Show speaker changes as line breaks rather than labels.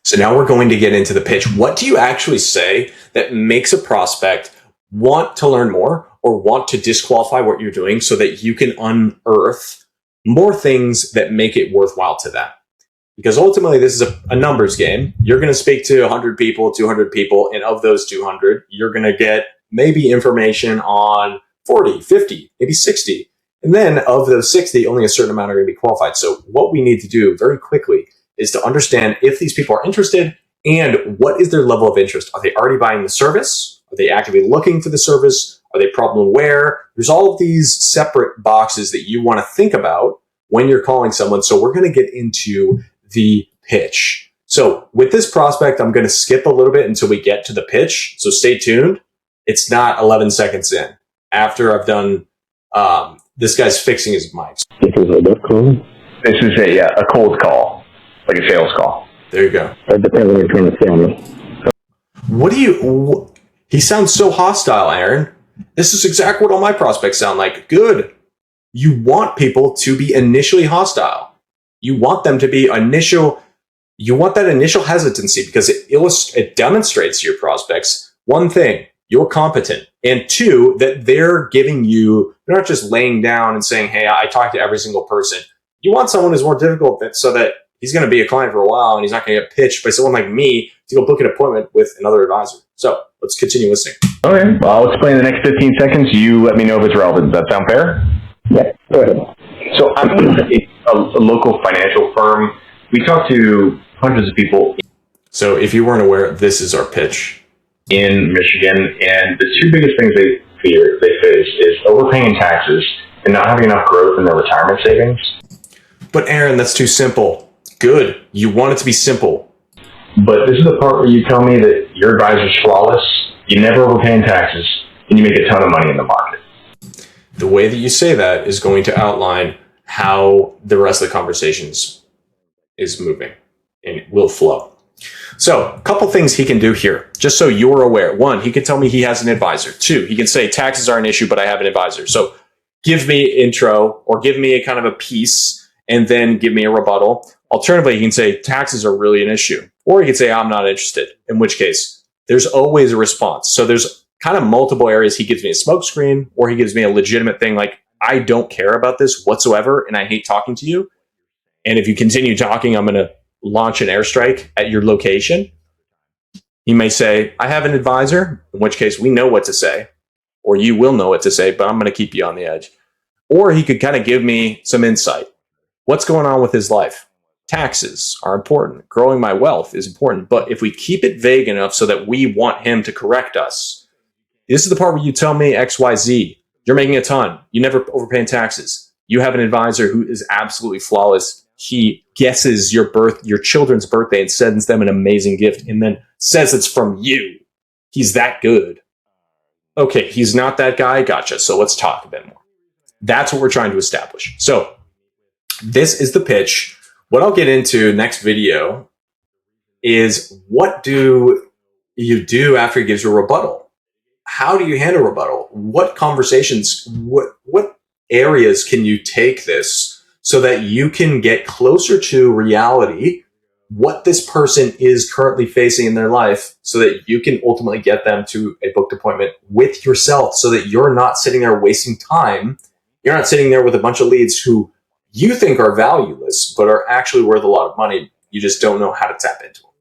So now we're going to get into the pitch. What do you actually say that makes a prospect want to learn more or want to disqualify what you're doing so that you can unearth more things that make it worthwhile to them? Because ultimately, this is a numbers game. You're going to speak to 100 people, 200 people, and of those 200, you're going to get maybe information on 40, 50, maybe 60. And then of those 60, only a certain amount are going to be qualified. So what we need to do very quickly is to understand if these people are interested and what is their level of interest. Are they already buying the service? Are they actively looking for the service? Are they problem aware? There's all of these separate boxes that you want to think about when you're calling someone. So we're going to get into the pitch. So with this prospect, I'm going to skip a little bit until we get to the pitch. So stay tuned. It's not 11 seconds in after I've done, this guy's fixing his mic.
This is a what call?
This is a cold call, like a sales call.
There you go.
It depends on what you're trying to sell me.
What do you, he sounds so hostile, Aaron. This is exactly what all my prospects sound like. Good. You want people to be initially hostile. You want them to be you want that initial hesitancy because it demonstrates to your prospects, one thing, you're competent. And two, that they're not just laying down and saying, hey, I talk to every single person. You want someone who's more difficult so that he's going to be a client for a while and he's not going to get pitched by someone like me to go book an appointment with another advisor. So let's continue listening.
Okay, well, I'll explain in the next 15 seconds. You let me know if it's relevant. Does that sound fair?
Yeah, go ahead.
So I'm a local financial firm. We talk to hundreds of people.
So if you weren't aware, this is our pitch.
In Michigan, and the two biggest things they face is overpaying taxes and not having enough growth in their retirement savings.
But Aaron, that's too simple. Good. You want it to be simple.
But this is the part where you tell me that your advisor's flawless, you never overpay in taxes, and you make a ton of money in the market.
The way that you say that is going to outline how the rest of the conversations is moving and will flow. So a couple things he can do here, just so you're aware. One, he can tell me he has an advisor. Two, he can say taxes are an issue, but I have an advisor. So give me intro or give me a kind of a piece and then give me a rebuttal. Alternatively, he can say taxes are really an issue. Or he can say I'm not interested, in which case there's always a response. So there's kind of multiple areas. He gives me a smokescreen or he gives me a legitimate thing like I don't care about this whatsoever and I hate talking to you. And if you continue talking, I'm going to launch an airstrike at your location. He may say, I have an advisor, in which case we know what to say, or you will know what to say, but I'm going to keep you on the edge. Or he could kind of give me some insight. What's going on with his life? Taxes are important. Growing my wealth is important. But if we keep it vague enough so that we want him to correct us, this is the part where you tell me X, Y, Z. You're making a ton. You never overpay in taxes. You have an advisor who is absolutely flawless. He guesses your children's birthday and sends them an amazing gift and then says it's from you. He's that good. Okay, he's not that guy. Gotcha. So let's talk a bit more. That's what we're trying to establish. So this is the pitch. What I'll get into next video is what do you do after he gives you a rebuttal? How do you handle rebuttal? What conversations, what areas can you take this so that you can get closer to reality, what this person is currently facing in their life, so that you can ultimately get them to a booked appointment with yourself, so that you're not sitting there wasting time. You're not sitting there with a bunch of leads who you think are valueless, but are actually worth a lot of money. You just don't know how to tap into them.